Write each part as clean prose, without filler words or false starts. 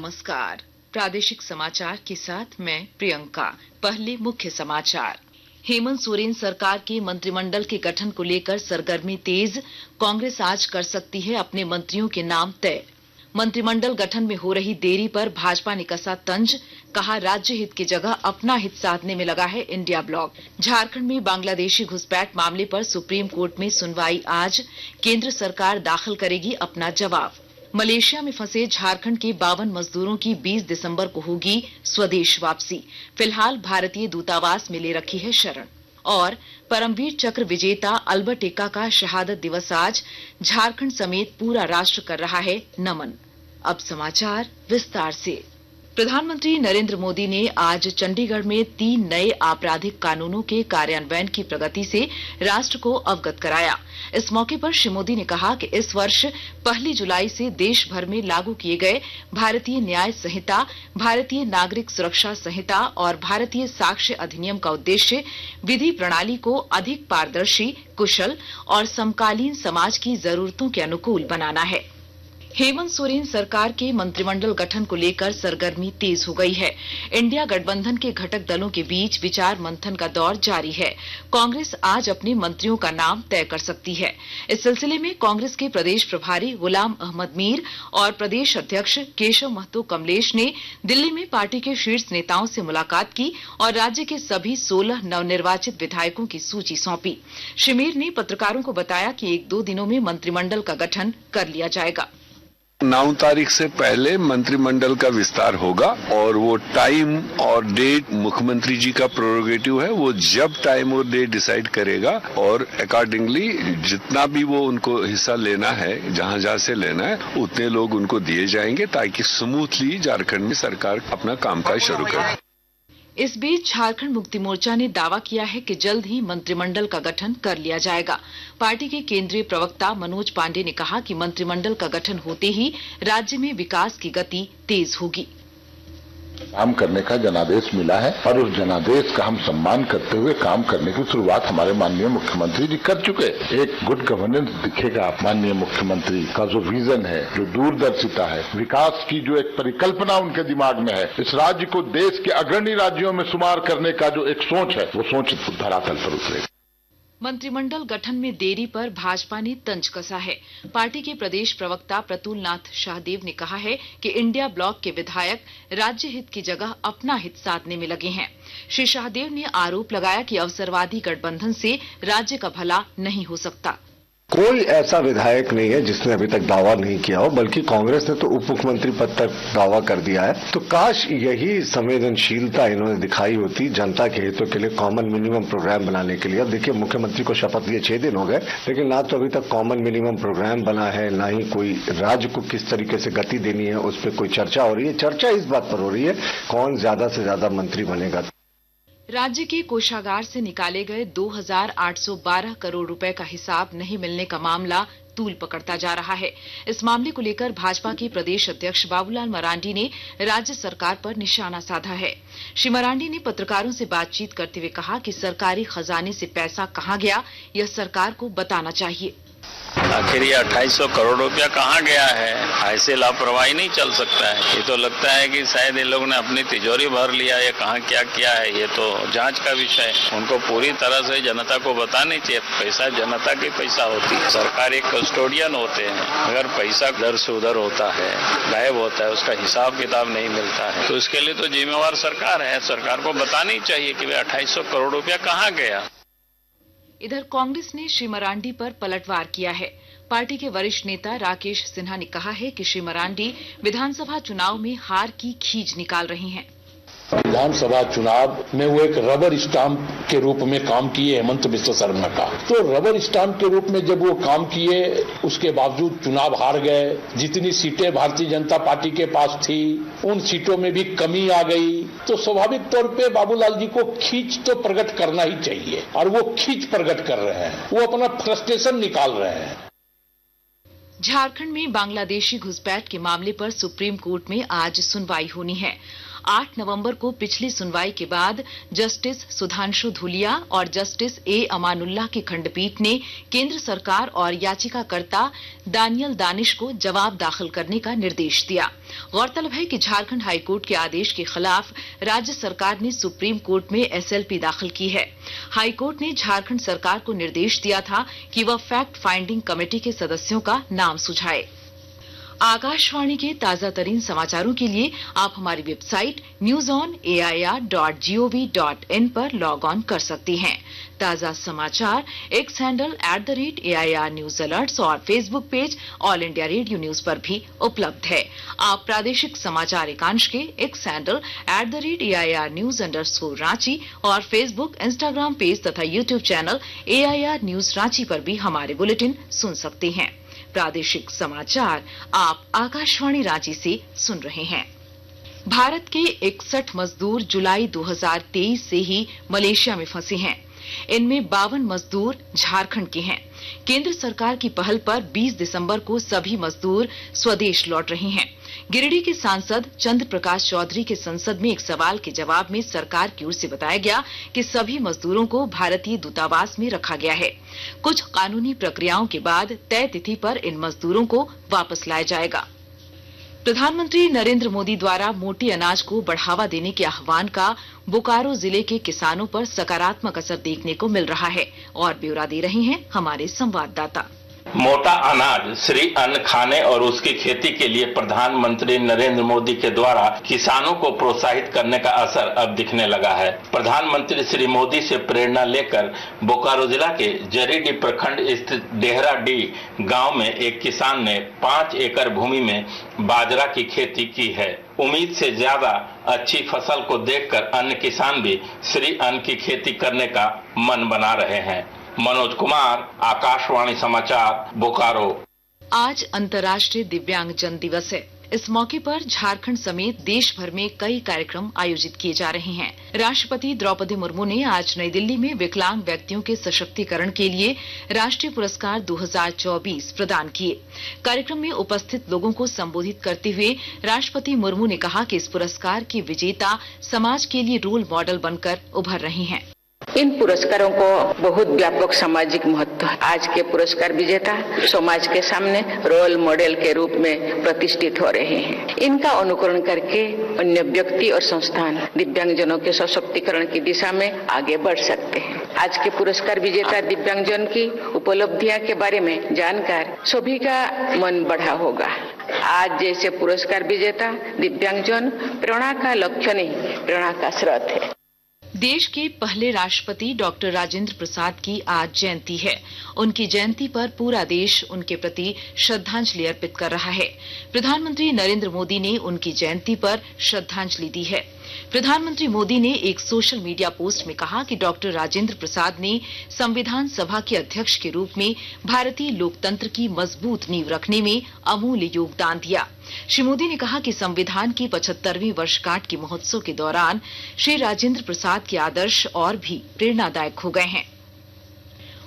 नमस्कार। प्रादेशिक समाचार के साथ मैं प्रियंका। पहले मुख्य समाचार। हेमंत सोरेन सरकार के मंत्रिमंडल के गठन को लेकर सरगर्मी तेज। कांग्रेस आज कर सकती है अपने मंत्रियों के नाम तय। मंत्रिमंडल गठन में हो रही देरी पर भाजपा ने कसा तंज। कहा राज्य हित की जगह अपना हित साधने में लगा है इंडिया ब्लॉक। झारखंड में बांग्लादेशी घुसपैठ मामले पर सुप्रीम कोर्ट में सुनवाई आज। केंद्र सरकार दाखिल करेगी अपना जवाब। मलेशिया में फंसे झारखंड के 52 मजदूरों की 20 दिसंबर को होगी स्वदेश वापसी। फिलहाल भारतीय दूतावास में ले रखी है शरण। और परमवीर चक्र विजेता अल्बर्ट एक्का का शहादत दिवस आज। झारखंड समेत पूरा राष्ट्र कर रहा है नमन। अब समाचार विस्तार से। प्रधानमंत्री नरेंद्र मोदी ने आज चंडीगढ़ में 3 नए आपराधिक कानूनों के कार्यान्वयन की प्रगति से राष्ट्र को अवगत कराया। इस मौके पर श्री मोदी ने कहा कि इस वर्ष 1 जुलाई से देश भर में लागू किए गए भारतीय न्याय संहिता, भारतीय नागरिक सुरक्षा संहिता और भारतीय साक्ष्य अधिनियम का उद्देश्य विधि प्रणाली को अधिक पारदर्शी, कुशल और समकालीन समाज की जरूरतों के अनुकूल बनाना है। हेमंत सोरेन सरकार के मंत्रिमंडल गठन को लेकर सरगर्मी तेज हो गई है। इंडिया गठबंधन के घटक दलों के बीच विचार मंथन का दौर जारी है। कांग्रेस आज अपने मंत्रियों का नाम तय कर सकती है। इस सिलसिले में कांग्रेस के प्रदेश प्रभारी गुलाम अहमद मीर और प्रदेश अध्यक्ष केशव महतो कमलेश ने दिल्ली में पार्टी के शीर्ष नेताओं से मुलाकात की और राज्य के सभी 16 नवनिर्वाचित विधायकों की सूची सौंपी। श्री मीर ने पत्रकारों को बताया कि 1-2 दिनों में मंत्रिमंडल का गठन कर लिया जाएगा। 9 तारीख से पहले मंत्रिमंडल का विस्तार होगा और वो टाइम और डेट मुख्यमंत्री जी का प्रोरोगेटिव है। वो जब टाइम और डेट डिसाइड करेगा और अकॉर्डिंगली जितना भी वो उनको हिस्सा लेना है, जहां जहां से लेना है, उतने लोग उनको दिए जाएंगे ताकि स्मूथली झारखंड में सरकार अपना कामकाज शुरू करे। इस बीच झारखंड मुक्ति मोर्चा ने दावा किया है कि जल्द ही मंत्रिमंडल का गठन कर लिया जाएगा। पार्टी के केंद्रीय प्रवक्ता मनोज पांडे ने कहा कि मंत्रिमंडल का गठन होते ही राज्य में विकास की गति तेज होगी। काम करने का जनादेश मिला है और उस जनादेश का हम सम्मान करते हुए काम करने की शुरुआत हमारे माननीय मुख्यमंत्री जी कर चुके। एक गुड गवर्नेंस दिखेगा। माननीय मुख्यमंत्री का जो विजन है, जो दूरदर्शिता है, विकास की जो एक परिकल्पना उनके दिमाग में है, इस राज्य को देश के अग्रणी राज्यों में शुमार करने का जो एक सोच है, वो सोच धरातल पर उतरेगी। मंत्रिमंडल गठन में देरी पर भाजपा ने तंज कसा है। पार्टी के प्रदेश प्रवक्ता प्रतुल नाथ शाहदेव ने कहा है कि इंडिया ब्लॉक के विधायक राज्य हित की जगह अपना हित साधने में लगे हैं। श्री शाहदेव ने आरोप लगाया कि अवसरवादी गठबंधन से राज्य का भला नहीं हो सकता। कोई ऐसा विधायक नहीं है जिसने अभी तक दावा नहीं किया हो, बल्कि कांग्रेस ने तो उप मुख्यमंत्री पद तक दावा कर दिया है। तो काश यही संवेदनशीलता इन्होंने दिखाई होती जनता के हितों के लिए कॉमन मिनिमम प्रोग्राम बनाने के लिए। अब देखिए, मुख्यमंत्री को शपथ लिए 6 दिन हो गए, लेकिन ना तो अभी तक कॉमन मिनिमम प्रोग्राम बना है, ना ही कोई राज्य को किस तरीके से गति देनी है उस पर कोई चर्चा हो रही है। चर्चा इस बात पर हो रही है कौन ज्यादा से ज्यादा मंत्री बनेगा। राज्य के कोषागार से निकाले गए 2,812 करोड़ रुपए का हिसाब नहीं मिलने का मामला तूल पकड़ता जा रहा है। इस मामले को लेकर भाजपा के प्रदेश अध्यक्ष बाबूलाल मरांडी ने राज्य सरकार पर निशाना साधा है। श्री मरांडी ने पत्रकारों से बातचीत करते हुए कहा कि सरकारी खजाने से पैसा कहां गया, यह सरकार को बताना चाहिए। आखिर ये 2800 करोड़ रुपया कहाँ गया है? ऐसे लापरवाही नहीं चल सकता है। ये तो लगता है कि शायद इन लोगों ने अपनी तिजोरी भर लिया, या कहाँ क्या किया है, ये तो जांच का विषय है। उनको पूरी तरह से जनता को बतानी चाहिए। पैसा जनता की पैसा होती है। सरकार एक कस्टोडियन होते हैं। अगर पैसा इधर से उधर होता है, गायब होता है, उसका हिसाब किताब नहीं मिलता है, तो इसके लिए तो जिम्मेवार सरकार है। सरकार को बतानी चाहिए कि 2800 करोड़ रुपया कहाँ गया। इधर कांग्रेस ने श्री मरांडी पर पलटवार किया है। पार्टी के वरिष्ठ नेता राकेश सिन्हा ने कहा है कि श्री मरांडी विधानसभा चुनाव में हार की खींच निकाल रहे हैं। विधानसभा चुनाव में वो एक रबर स्टाम्प के रूप में काम किए हेमंत बिस्व शर्मा का। तो रबर स्टाम्प के रूप में जब वो काम किए, उसके बावजूद चुनाव हार गए। जितनी सीटें भारतीय जनता पार्टी के पास थी, उन सीटों में भी कमी आ गई। तो स्वाभाविक तौर पे बाबूलाल जी को खींच तो प्रकट करना ही चाहिए, और वो खींच प्रकट कर रहे हैं। वो अपना फ्रस्ट्रेशन निकाल रहे हैं। झारखंड में बांग्लादेशी घुसपैठ के मामले पर सुप्रीम कोर्ट में आज सुनवाई होनी है। 8 नवंबर को पिछली सुनवाई के बाद जस्टिस सुधांशु धूलिया और जस्टिस ए अमानुल्लाह की खंडपीठ ने केंद्र सरकार और याचिकाकर्ता दानियल दानिश को जवाब दाखिल करने का निर्देश दिया। गौरतलब है कि झारखंड हाईकोर्ट के आदेश के खिलाफ राज्य सरकार ने सुप्रीम कोर्ट में एसएलपी दाखिल की है। हाईकोर्ट ने झारखंड सरकार को निर्देश दिया था कि वह फैक्ट फाइंडिंग कमेटी के सदस्यों का नाम सुझाए। आकाशवाणी के ताजा तरीन समाचारों के लिए आप हमारी वेबसाइट newsonair.gov.in पर लॉग ऑन कर सकती हैं। ताजा समाचार X handle @AIR news alerts और Facebook page All India Radio news पर भी उपलब्ध है। आप प्रादेशिक समाचार एकांश के एक्स हैंडल @AIR न्यूज _ और फेसबुक, इंस्टाग्राम पेज तथा YouTube channel AIR news Ranchi पर भी हमारे बुलेटिन सुन सकते हैं। प्रादेशिक समाचार आप आकाशवाणी रांची से सुन रहे हैं। भारत के 61 मजदूर जुलाई 2023 से ही मलेशिया में फंसे हैं। इनमें 52 मजदूर झारखंड के हैं। केंद्र सरकार की पहल पर 20 दिसंबर को सभी मजदूर स्वदेश लौट रहे हैं। गिरिडीह के सांसद चंद्र प्रकाश चौधरी के संसद में एक सवाल के जवाब में सरकार की ओर से बताया गया कि सभी मजदूरों को भारतीय दूतावास में रखा गया है। कुछ कानूनी प्रक्रियाओं के बाद तय तिथि पर इन मजदूरों को वापस लाया जाएगा। प्रधानमंत्री नरेंद्र मोदी द्वारा मोटे अनाज को बढ़ावा देने के आह्वान का बोकारो जिले के किसानों पर सकारात्मक असर देखने को मिल रहा है और ब्यौरा दे रहे हैं हमारे संवाददाता। मोटा अनाज श्री अन्न खाने और उसकी खेती के लिए प्रधानमंत्री नरेंद्र मोदी के द्वारा किसानों को प्रोत्साहित करने का असर अब दिखने लगा है। प्रधानमंत्री श्री मोदी से प्रेरणा लेकर बोकारो जिला के जरीडीह प्रखंड स्थित डेहराडीह गांव में एक किसान ने 5 एकड़ भूमि में बाजरा की खेती की है। उम्मीद से ज्यादा अच्छी फसल को देखकर अन्य किसान भी श्री अन्न की खेती करने का मन बना रहे हैं। मनोज कुमार, आकाशवाणी समाचार, बोकारो। आज अंतर्राष्ट्रीय दिव्यांगजन दिवस है। इस मौके पर झारखंड समेत देश भर में कई कार्यक्रम आयोजित किए जा रहे हैं। राष्ट्रपति द्रौपदी मुर्मू ने आज नई दिल्ली में विकलांग व्यक्तियों के सशक्तिकरण के लिए राष्ट्रीय पुरस्कार 2024 प्रदान किए। कार्यक्रम में उपस्थित लोगों को संबोधित करते हुए राष्ट्रपति मुर्मू ने कहा कि इस पुरस्कार की विजेता समाज के लिए रोल मॉडल बनकर उभर रही हैं। इन पुरस्कारों को बहुत व्यापक सामाजिक महत्व है। आज के पुरस्कार विजेता समाज के सामने रोल मॉडल के रूप में प्रतिष्ठित हो रहे हैं। इनका अनुकरण करके अन्य व्यक्ति और संस्थान दिव्यांगजनों के सशक्तिकरण की दिशा में आगे बढ़ सकते हैं। आज के पुरस्कार विजेता दिव्यांगजन की उपलब्धियां के बारे में जानकर सभी का मन बढ़ा होगा। आज जैसे पुरस्कार विजेता दिव्यांगजन प्रेरणा का लक्ष्य नहीं, प्रेरणा का स्रोत है। देश के पहले राष्ट्रपति डॉक्टर राजेंद्र प्रसाद की आज जयंती है। उनकी जयंती पर पूरा देश उनके प्रति श्रद्धांजलि अर्पित कर रहा है। प्रधानमंत्री नरेंद्र मोदी ने उनकी जयंती पर श्रद्धांजलि दी है। प्रधानमंत्री मोदी ने एक सोशल मीडिया पोस्ट में कहा कि डॉक्टर राजेंद्र प्रसाद ने संविधान सभा के अध्यक्ष के रूप में भारतीय लोकतंत्र की मजबूत नींव रखने में अमूल्य योगदान दिया। श्री मोदी ने कहा कि संविधान की 75वीं वर्षगांठ के महोत्सव के दौरान श्री राजेंद्र प्रसाद के आदर्श और भी प्रेरणादायक हो गए हैं।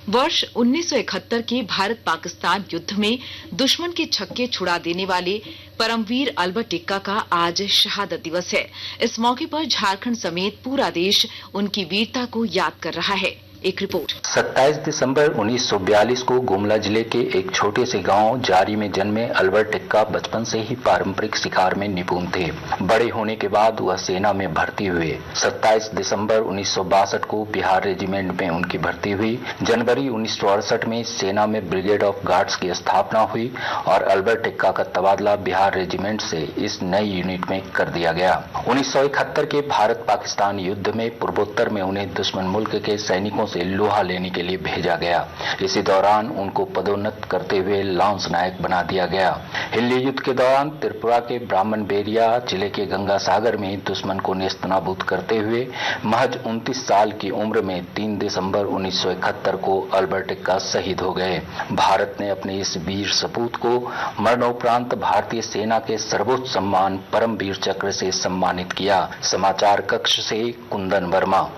वर्ष 1971 के भारत पाकिस्तान युद्ध में दुश्मन के छक्के छुड़ा देने वाले परमवीर अल्बर्ट एक्का का आज शहादत दिवस है। इस मौके पर झारखंड समेत पूरा देश उनकी वीरता को याद कर रहा है। एक रिपोर्ट। 27 दिसंबर 1942 को गुमला जिले के एक छोटे से गांव जारी में जन्मे अल्बर्ट एक्का बचपन से ही पारंपरिक शिकार में निपुण थे। बड़े होने के बाद वह सेना में भर्ती हुए। 27 दिसंबर 1962 को बिहार रेजिमेंट में उनकी भर्ती हुई। जनवरी 1968 में सेना में ब्रिगेड ऑफ गार्ड्स की स्थापना हुई और अल्बर्ट एक्का का तबादला बिहार रेजिमेंट से इस नई यूनिट में कर दिया गया। 1971 के भारत पाकिस्तान युद्ध में पूर्वोत्तर में उन्हें दुश्मन मुल्क के सैनिकों से लोहा लेने के लिए भेजा गया। इसी दौरान उनको पदोन्नत करते हुए लांस नायक बना दिया गया। हिल्ली युद्ध के दौरान त्रिपुरा के ब्राह्मण बेरिया जिले के गंगा सागर में दुश्मन को नेस्तनाबूद करते हुए महज 29 साल की उम्र में 3 दिसंबर 1971 को अल्बर्ट एक्का शहीद हो गए। भारत ने अपने इस वीर सपूत को मरणोपरांत भारतीय सेना के सर्वोच्च सम्मान परमवीर चक्र से सम्मानित किया। समाचार कक्ष से कुंदन वर्मा।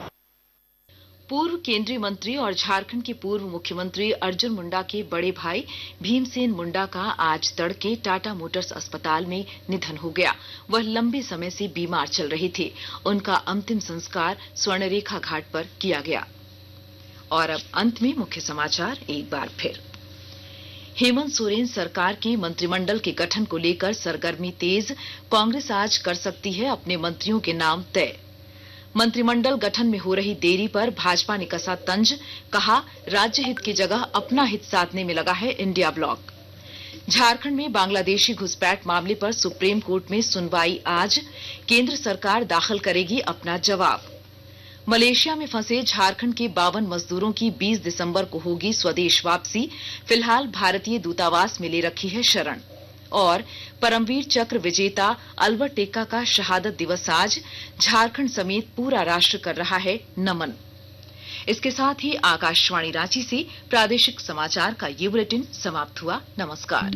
पूर्व केंद्रीय मंत्री और झारखंड के पूर्व मुख्यमंत्री अर्जुन मुंडा के बड़े भाई भीमसेन मुंडा का आज तड़के टाटा मोटर्स अस्पताल में निधन हो गया। वह लंबे समय से बीमार चल रहे थे। उनका अंतिम संस्कार स्वर्णरेखा घाट पर किया गया। और अब अंत में मुख्य समाचार एक बार फिर। हेमंत सोरेन सरकार के मंत्रिमंडल के गठन को लेकर सरगर्मी तेज। कांग्रेस आज कर सकती है अपने मंत्रियों के नाम तय। मंत्रिमंडल गठन में हो रही देरी पर भाजपा ने कसा तंज। कहा, राज्य हित की जगह अपना हित साधने में लगा है इंडिया ब्लॉक। झारखंड में बांग्लादेशी घुसपैठ मामले पर सुप्रीम कोर्ट में सुनवाई आज। केंद्र सरकार दाखिल करेगी अपना जवाब। मलेशिया में फंसे झारखंड के 52 मजदूरों की 20 दिसंबर को होगी स्वदेश वापसी। फिलहाल भारतीय दूतावास में ले रखी है शरण। और परमवीर चक्र विजेता अल्बर्ट एक्का का शहादत दिवस आज। झारखंड समेत पूरा राष्ट्र कर रहा है नमन। इसके साथ ही आकाशवाणी रांची से प्रादेशिक समाचार का ये बुलेटिन समाप्त हुआ। नमस्कार।